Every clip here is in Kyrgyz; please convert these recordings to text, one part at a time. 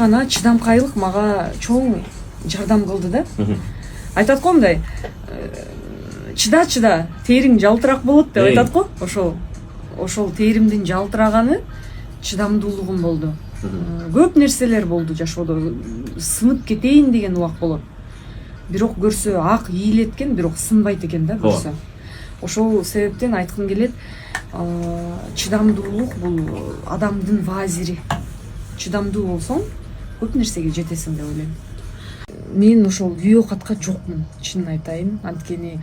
гана чыдамкайлык мага чоң жардам кылды да. Айтат го мындай, чыда, териң жалтырак болот деп айтат го. Ошол теримдин жалтыраганы чыдамдуулугум болду. Көп нерселер болду жашоодо, сынып кетейин деген убак болот. Бирок көрсө ак ийилеткен, бирок сынбайт экен да көрсө. Ошол себептен айткым келет, чыдамдуулук бул адамдын вазири. Чыдамдуу болсоң, көп нерсеге жетесиң деп ойлойм. Мен ошол видеокатка жокмун, чынын айтайын. Анткени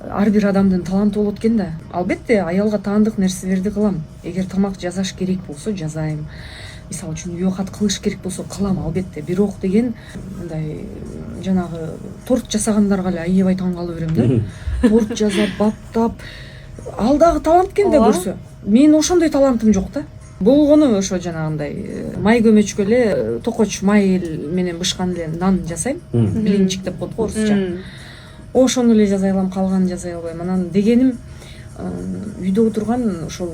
ар бир адамдын таланты болот экен да. Албетте аялга таандык нерселерди кылам. Эгер тамак жасаш керек болсо жазайм. Мисалы үчүн видеокат кылыш керек болсо кылам, албетте. Бирок деген мындай жанагы торт жасагандарга эле аябай таң кала берем да. Торт жасап, баптап, ал дагы талант экен да көрсө. Мен ошондой талантым жок да. Болгону ошо жанагындай май көмөчкө эле токоч май менен бышкан эле нан жасайм. Блинчик деп коет го орусча. Ошону эле жасай алам, калганын жасай албайм. Анан дегеним үйдө отурган ошол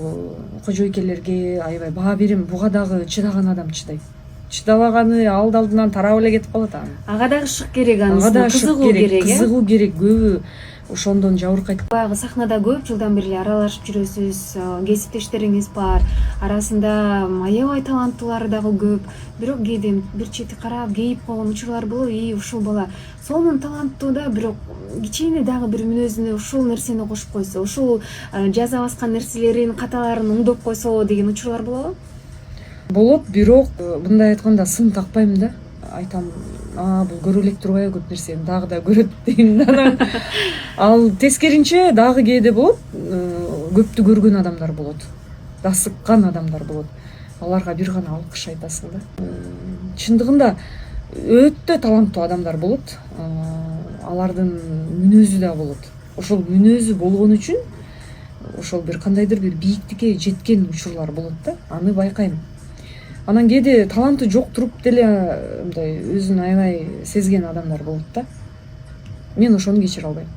кожойкелерге аябай баа берем. Буга дагы чыдаган адам чыдайт. Чыдабаганы алдынан тарап эле кетип калат. Ага дагы шык керек, анысы кызыгуу керек. Кызыгуу керек, көбү ошондон жабыркайт. Баягы сахнада көп жылдан бери аралашып жүрөсүз, кесиптештериңиз бар. Арасында аябай таланттуулары дагы көп. Бирок кээде бир чети карап кейип койгон учурлар болот. Ушул бала сонун таланттуу да, бирок кичине дагы бир мүнөзүнө ушул нерсени кошуп койсо, ушул жаза баскан нерселерин, каталарын оңдоп койсо деген учурлар болобу? Болот, бирок мындай айтканда сын такпайм да. Айтам, бул көрө элек турбайбы көп нерсени, дагы да көрөт дейм да. Ал тескеринче дагы кээде болот, көптү көргөн адамдар болот. Дасыккан адамдар болот. Аларга бир гана алкыш айтасың да. Чындыгында өтө таланттуу адамдар болот. Алардын мүнөзү да болот. Ошол мүнөзү болгон үчүн ошол бир кандайдыр бир бийиктикке жеткен учурлар болот да. Аны байкайм. Анан кээде таланты жок туруп деле мындай өзүн аябай сезген адамдар болот да. Мен ошону кечире албайм.